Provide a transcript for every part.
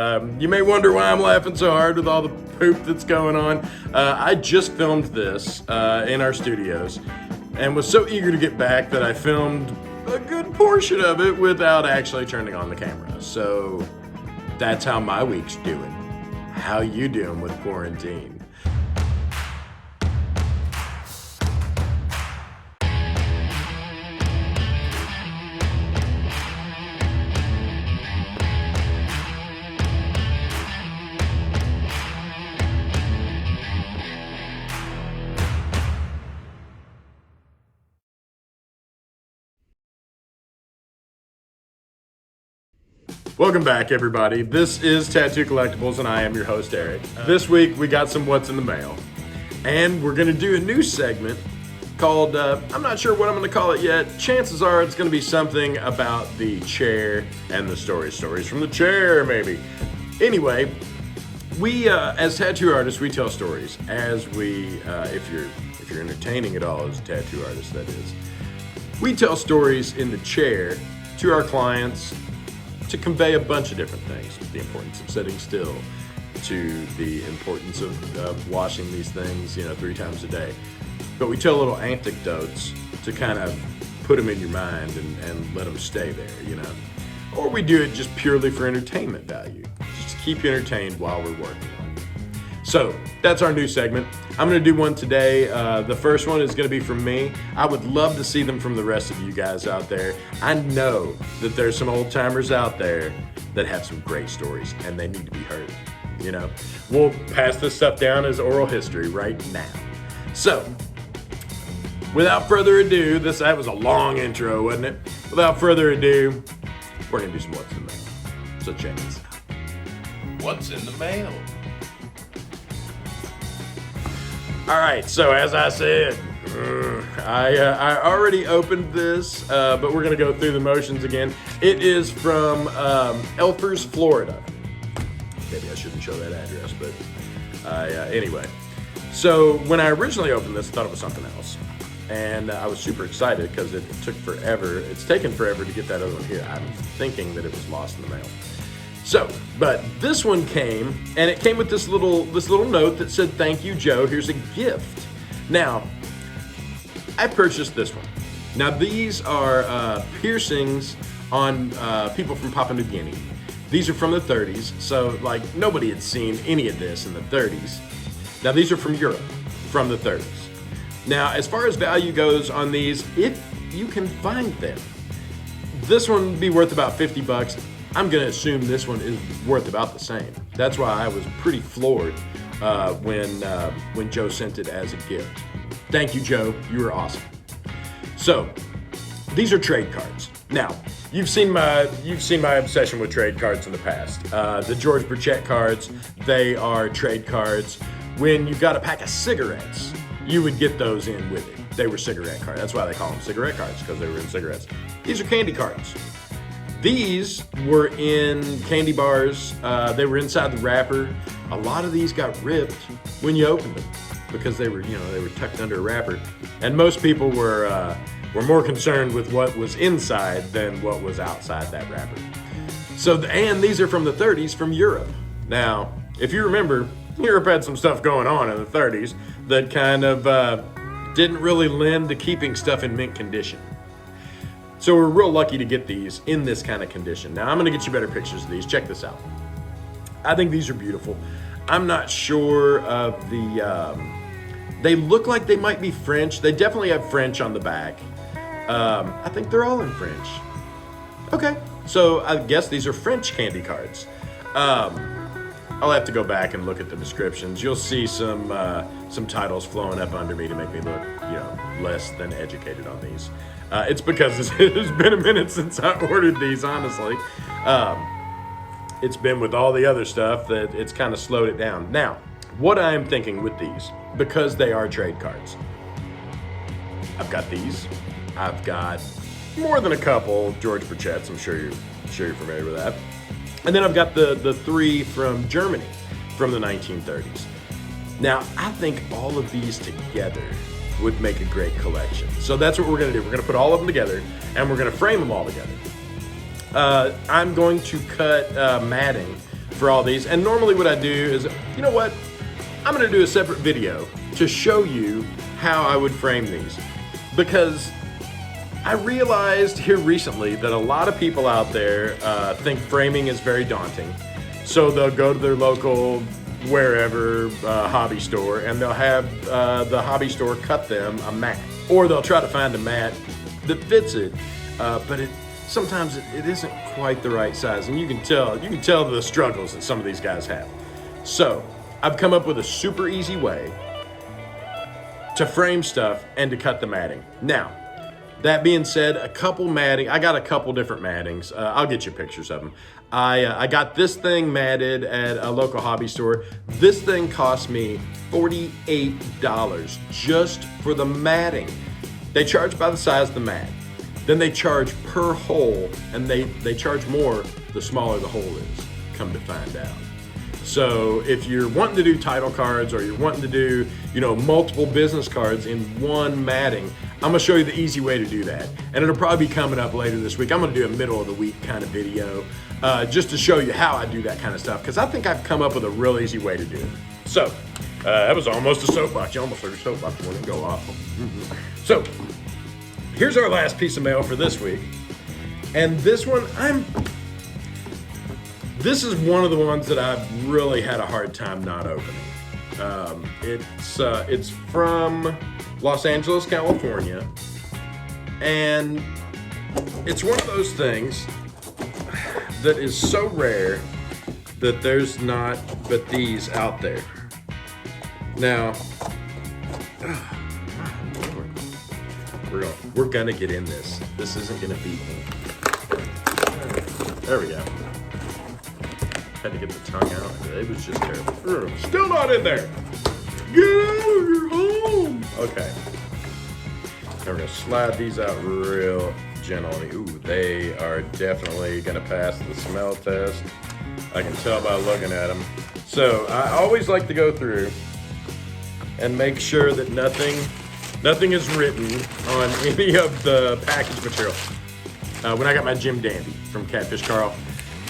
You may wonder why I'm laughing so hard with all the poop that's going on. I just filmed this in our studios and was so eager to get back that I filmed a good portion of it without actually turning on the camera. So that's how my week's doing. How you doing with quarantine? Welcome back, everybody. This is Tattoo Collectables, and I am your host, Eric. This week, we got some What's in the Mail, and we're gonna do a new segment called, I'm not sure what I'm gonna call it yet. Chances are it's gonna be something about the chair and the stories from the chair, maybe. Anyway, we, as tattoo artists, we tell stories as we, if you're entertaining at all as a tattoo artist, that is. We tell stories in the chair to our clients, to convey a bunch of different things. The importance of sitting still, to the importance of washing these things, 3 times a day. But we tell little anecdotes to kind of put them in your mind and let them stay there, Or we do it just purely for entertainment value, just to keep you entertained while we're working on it. So that's our new segment. I'm gonna do one today. The first one is gonna be from me. I would love to see them from the rest of you guys out there. I know that there's some old timers out there that have some great stories and they need to be heard, We'll pass this stuff down as oral history right now. So, without further ado, that was a long intro, wasn't it? Without further ado, we're gonna do some What's in the Mail. So check this out. What's in the mail? All right, so as I said, I already opened this, but we're gonna go through the motions again. It is from Elfers, Florida. Maybe I shouldn't show that address, but anyway. So when I originally opened this, I thought it was something else. And I was super excited because it took forever. It's taken forever to get that other one here. I'm thinking that it was lost in the mail. So, but this one came, and it came with this little note that said, "Thank you, Joe. Here's a gift." Now, I purchased this one. Now, these are piercings on people from Papua New Guinea. These are from the 30s, so like nobody had seen any of this in the 30s. Now, these are from Europe, from the 30s. Now, as far as value goes on these, if you can find them, this one would be worth about $50. I'm gonna assume this one is worth about the same. That's why I was pretty floored when Joe sent it as a gift. Thank you, Joe. You were awesome. So, these are trade cards. Now, you've seen my obsession with trade cards in the past. The George Burchett cards, they are trade cards. When you got a pack of cigarettes, you would get those in with it. They were cigarette cards. That's why they call them cigarette cards, because they were in cigarettes. These are candy cards. These were in candy bars. They were inside the wrapper. A lot of these got ripped when you opened them because they were tucked under a wrapper. And most people were more concerned with what was inside than what was outside that wrapper. And these are from the 30s from Europe. Now, if you remember, Europe had some stuff going on in the 30s that kind of didn't really lend to keeping stuff in mint condition. So we're real lucky to get these in this kind of condition. Now I'm gonna get you better pictures of these. Check this out. I think these are beautiful. I'm not sure of they look like they might be French. They definitely have French on the back. I think they're all in French. Okay, so I guess these are French candy cards. I'll have to go back and look at the descriptions. You'll see some titles flowing up under me to make me look, less than educated on these. It's because it's been a minute since I ordered these, honestly. It's been with all the other stuff that it's kind of slowed it down. Now, what I am thinking with these, because they are trade cards, I've got these. I've got more than a couple George Burchetts. I'm sure you're familiar with that. And then I've got the 3 from Germany from the 1930s. Now, I think all of these together would make a great collection. So that's what we're gonna do. We're gonna put all of them together and we're gonna frame them all together. I'm going to cut matting for all these. And normally what I do is, you know what? I'm gonna do a separate video to show you how I would frame these. Because I realized here recently that a lot of people out there think framing is very daunting. So they'll go to their local wherever hobby store and they'll have the hobby store cut them a mat. Or they'll try to find a mat that fits it, but sometimes it isn't quite the right size, and you can tell the struggles that some of these guys have. So I've come up with a super easy way to frame stuff and to cut the matting. Now, that being said, I got a couple different mattings. I'll get you pictures of them. I got this thing matted at a local hobby store. This thing cost me $48 just for the matting. They charge by the size of the mat. Then they charge per hole, and they charge more the smaller the hole is, come to find out. So if you're wanting to do title cards or you're wanting to do, multiple business cards in one matting, I'm gonna show you the easy way to do that. And it'll probably be coming up later this week. I'm gonna do a middle of the week kind of video just to show you how I do that kind of stuff, because I think I've come up with a real easy way to do it. So that was almost a soapbox. You almost heard a soapbox when it go off. So here's our last piece of mail for this week. And this one, this is one of the ones that I've really had a hard time not opening. It's from Los Angeles, California. And it's one of those things that is so rare that there's not but these out there. Now, we're gonna get in this. This isn't gonna beat me. There we go. Had to get the tongue out. It was just terrible. Still not in there. Get out, you're home. Okay. Now we're gonna slide these out real gently. Ooh, they are definitely gonna pass the smell test. I can tell by looking at them. So I always like to go through and make sure that nothing is written on any of the package material. When I got my Jim Dandy from Catfish Carl,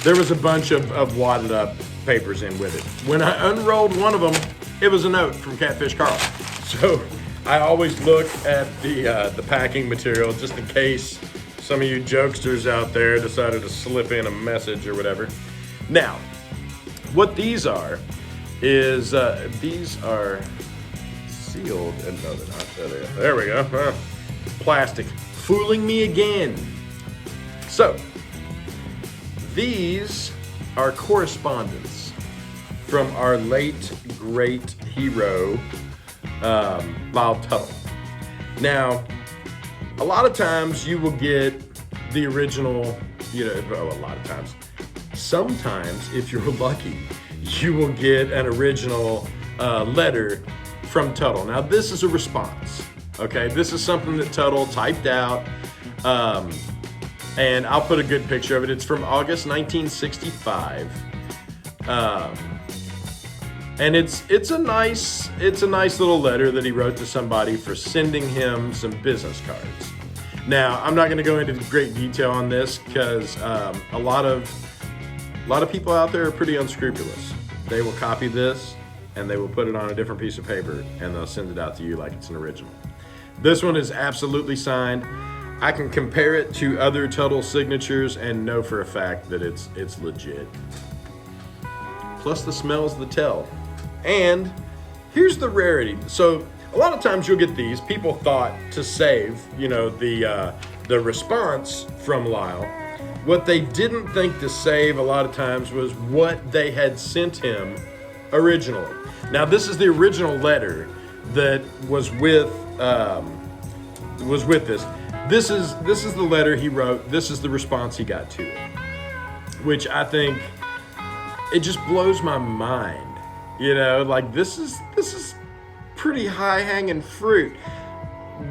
there was a bunch of wadded up papers in with it. When I unrolled one of them, it was a note from Catfish Carl. So I always look at the packing material just in case some of you jokesters out there decided to slip in a message or whatever. Now, what these are is these are sealed, and no, they're not. There we go. Plastic, fooling me again. So these are correspondence from our late great hero, Lyle Tuttle. Now, a lot of times you will get the original, a lot of times. Sometimes, if you're lucky, you will get an original letter from Tuttle. Now, this is a response, okay? This is something that Tuttle typed out, and I'll put a good picture of it. It's from August 1965, and it's a nice little letter that he wrote to somebody for sending him some business cards. Now, I'm not going to go into great detail on this because a lot of people out there are pretty unscrupulous. They will copy this and they will put it on a different piece of paper and they'll send it out to you like it's an original. This one is absolutely signed. I can compare it to other Tuttle signatures and know for a fact that it's legit. Plus the smell's the tell. And here's the rarity. So a lot of times you'll get these. People thought to save, the response from Lyle. What they didn't think to save a lot of times was what they had sent him originally. Now this is the original letter that was with this. This is the letter he wrote. This is the response he got to it, which I think it just blows my mind. Like this is pretty high hanging fruit.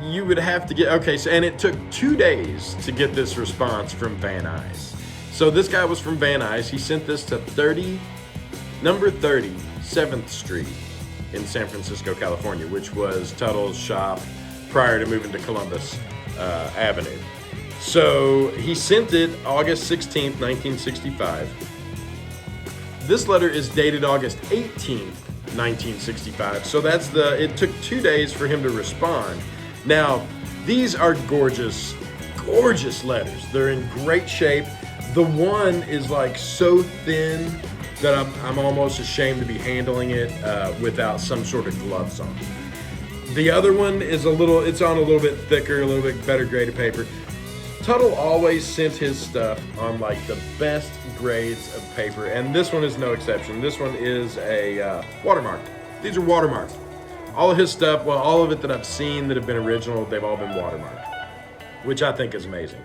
You would have to get, okay, so, and it took 2 days to get this response from Van Nuys. So this guy was from Van Nuys. He sent this to number 30, 7th Street in San Francisco, California, which was Tuttle's shop prior to moving to Columbus Avenue. So he sent it August 16th, 1965. This letter is dated August 18th, 1965. So it took 2 days for him to respond. Now, these are gorgeous, gorgeous letters. They're in great shape. The one is like so thin that I'm almost ashamed to be handling it without some sort of gloves on. The other one is it's on a little bit thicker, a little bit better grade of paper. Tuttle always sent his stuff on like the best grades of paper, and this one is no exception. This one is a watermarked. These are watermarked. All of his stuff, well, all of it that I've seen that have been original, they've all been watermarked, which I think is amazing.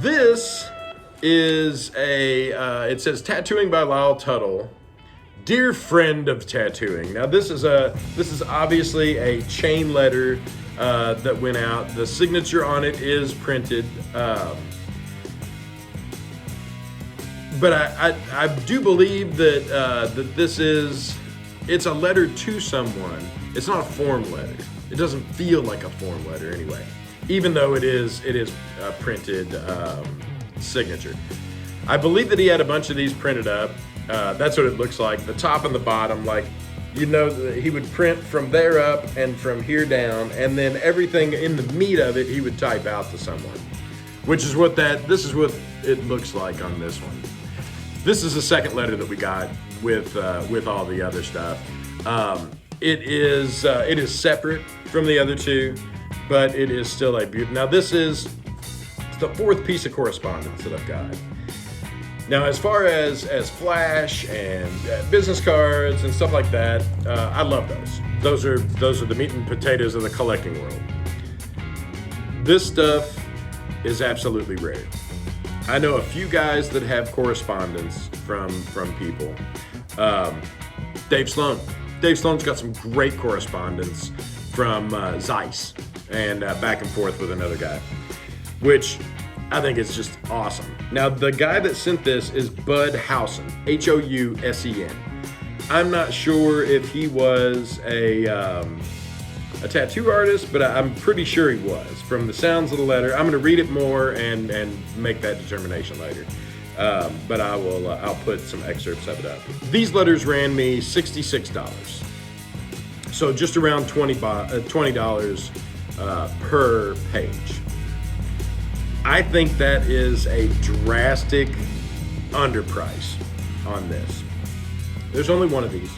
This is it says tattooing by Lyle Tuttle, dear friend of tattooing. Now this is obviously a chain letter that went out. The signature on it is printed, but I do believe that it's a letter to someone. It's not a form letter. It doesn't feel like a form letter anyway, even though it is printed signature. I believe that he had a bunch of these printed up. That's what it looks like, the top and the bottom, like, you know, he would print from there up and from here down, and then everything in the meat of it he would type out to someone, which is this is what it looks like on this one. This is the second letter that we got with all the other stuff. It is separate from the other two, but it is still a beauty. Now this is the fourth piece of correspondence that I've got. Now, as far as flash and business cards and stuff like that, I love those. Those are the meat and potatoes of the collecting world. This stuff is absolutely rare. I know a few guys that have correspondence from people. Dave Sloan. Dave Sloan's got some great correspondence from Zeiss and back and forth with another guy, which I think it's just awesome. Now, the guy that sent this is Bud Housen, Housen. I'm not sure if he was a tattoo artist, but I'm pretty sure he was. From the sounds of the letter, I'm going to read it more and make that determination later. But I'll put some excerpts of it up. These letters ran me $66, so just around $20 per page. I think that is a drastic underprice on this. There's only one of these.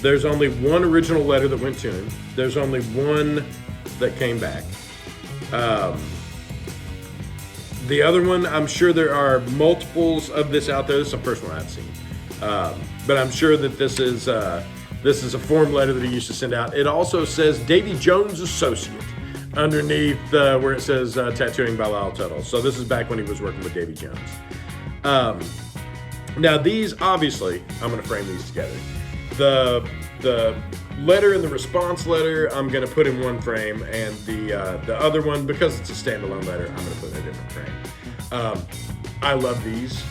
There's only one original letter that went to him. There's only one that came back. The other one, I'm sure there are multiples of this out there. This is the first one I've seen. But I'm sure that this is a form letter that he used to send out. It also says Davy Jones Associate underneath where it says tattooing by Lyle Tuttle. So this is back when he was working with Davy Jones. Now these, obviously, I'm going to frame these together. The letter and the response letter I'm going to put in one frame, and the other one, because it's a standalone letter, I'm going to put in a different frame. I love these.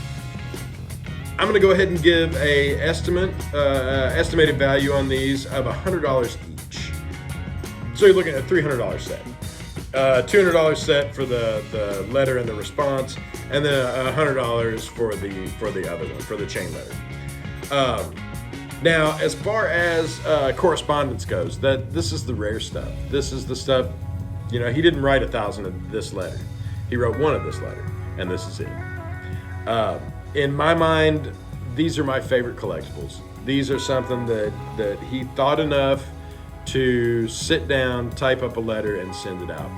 I'm going to go ahead and give a estimated value on these of $100 each. So you're looking at a $300 set. $200 set for the letter and the response, and then $100 for the other one, for the chain letter. Now, as far as correspondence goes, this is the rare stuff. This is the stuff, he didn't write 1,000 of this letter. He wrote one of this letter, and this is it. In my mind, these are my favorite collectibles. These are something that he thought enough to sit down, type up a letter, and send it out.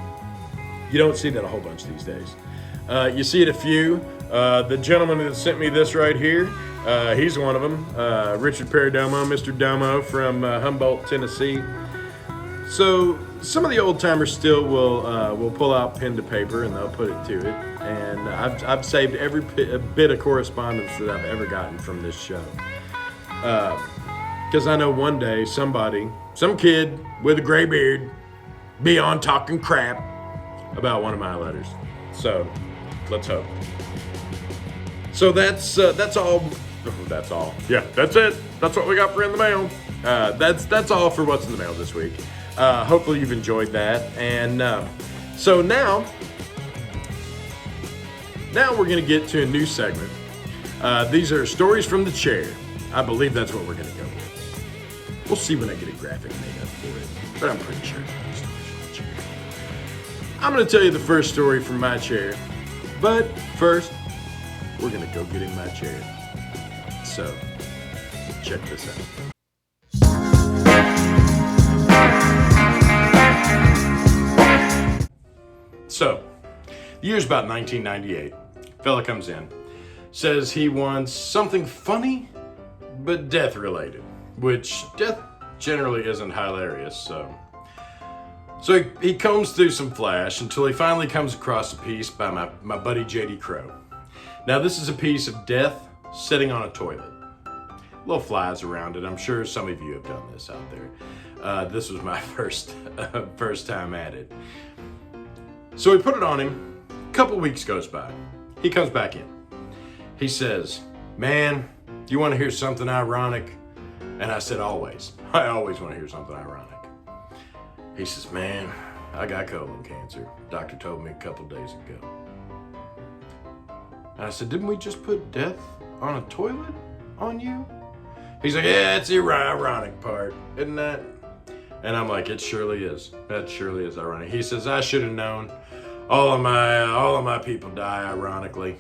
You don't see that a whole bunch these days. You see it a few. The gentleman that sent me this right here, he's one of them. Richard Perdomo, Mr. Domo from Humboldt, Tennessee. So some of the old timers still will pull out pen to paper and they'll put it to it. And I've saved every bit of correspondence that I've ever gotten from this show. Because I know one day some kid with a gray beard, be on talking crap about one of my letters. So let's hope. So that's all. That's all. Yeah, that's it. That's what we got for in the mail. That's all for what's in the mail this week. Hopefully you've enjoyed that. And so now we're gonna get to a new segment. These are stories from the chair. I believe that's what we're gonna go with. We'll see when I get a graphic made up for it, but I'm pretty sure it's gonna be stories from the chair. I'm gonna tell you the first story from my chair, but first, we're gonna go get in my chair. So, check this out. So, the year's about 1998. Fella comes in, says he wants something funny, but death related, which death generally isn't hilarious, So he combs through some Flash until he finally comes across a piece by my buddy J.D. Crow. Now this is a piece of death sitting on a toilet. Little flies around it. I'm sure some of you have done this out there. This was my first time at it. So we put it on him. A couple weeks goes by. He comes back in. He says, "Man, do you want to hear something ironic?" And I said, "Always. I always want to hear something ironic." He says, "Man, I got colon cancer. Doctor told me a couple days ago." And I said, "Didn't we just put death on a toilet on you?" He's like, "Yeah, it's the ironic part, isn't that?" And I'm like, "It surely is. That surely is ironic." He says, "I should have known. All of my people die ironically."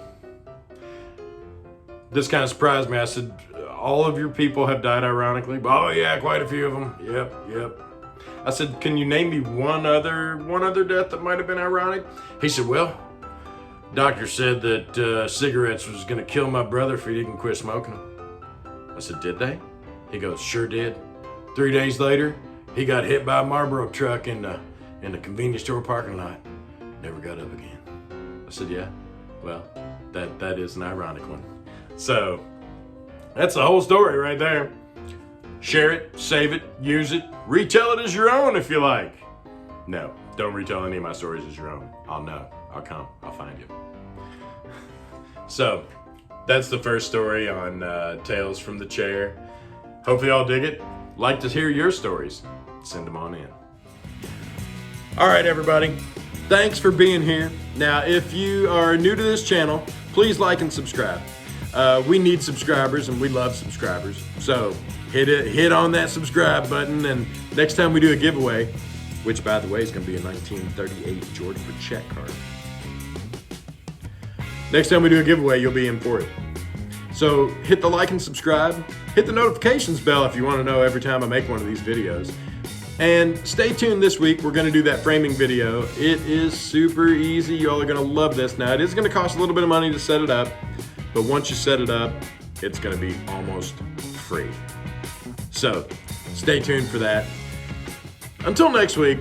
This kind of surprised me. I said, "All of your people have died ironically?" "Oh yeah, quite a few of them. Yep." I said, "Can you name me one other death that might have been ironic?" He said, "Well, doctor said that cigarettes was gonna kill my brother if he didn't quit smoking them." I said, "Did they?" He goes, "Sure did. 3 days later, he got hit by a Marlboro truck in the convenience store parking lot. Never got up again." I said, "Yeah, well, that is an ironic one." So, that's the whole story right there. Share it, save it, use it, retell it as your own if you like. No, don't retell any of my stories as your own. I'll know. I'll come. I'll find you. So, that's the first story on Tales from the Chair. Hopefully y'all dig it. Like to hear your stories. Send them on in. All right, everybody. Thanks for being here. Now, if you are new to this channel, please like and subscribe. We need subscribers and we love subscribers. So hit on that subscribe button, and next time we do a giveaway, which by the way is going to be a 1938 George Check card. Next time we do a giveaway, you'll be in for it. So hit the like and subscribe. Hit the notifications bell if you want to know every time I make one of these videos. And stay tuned this week. We're going to do that framing video. It is super easy. Y'all are going to love this. Now, it is going to cost a little bit of money to set it up, but once you set it up, it's going to be almost free. So stay tuned for that. Until next week,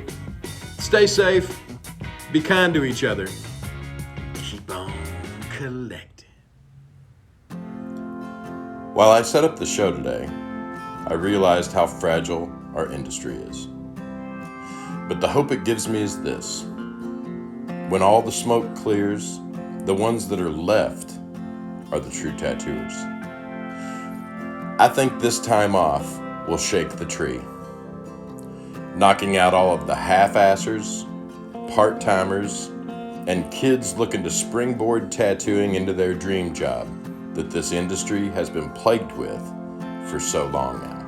stay safe, be kind to each other, keep on collecting. While I set up the show today, I realized how fragile our industry is. But the hope it gives me is this: when all the smoke clears, the ones that are left are the true tattooers. I think this time off will shake the tree, knocking out all of the half-assers, part-timers, and kids looking to springboard tattooing into their dream job that this industry has been plagued with for so long now.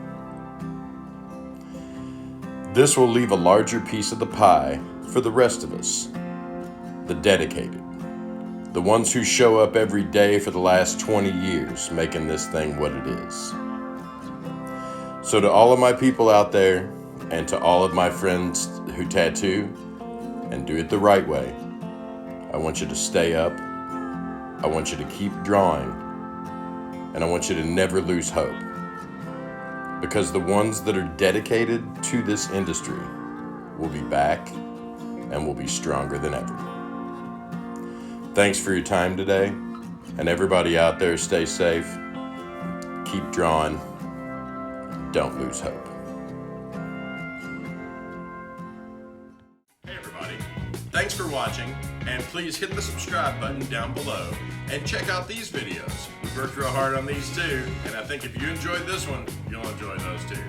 This will leave a larger piece of the pie for the rest of us, the dedicated, the ones who show up every day for the last 20 years making this thing what it is. So to all of my people out there, and to all of my friends who tattoo and do it the right way, I want you to stay up, I want you to keep drawing, and I want you to never lose hope. Because the ones that are dedicated to this industry will be back and will be stronger than ever. Thanks for your time today, and everybody out there, stay safe, keep drawing, don't lose hope. Hey everybody, thanks for watching, and please hit the subscribe button down below and check out these videos. We've worked real hard on these too, and I think if you enjoyed this one, you'll enjoy those too.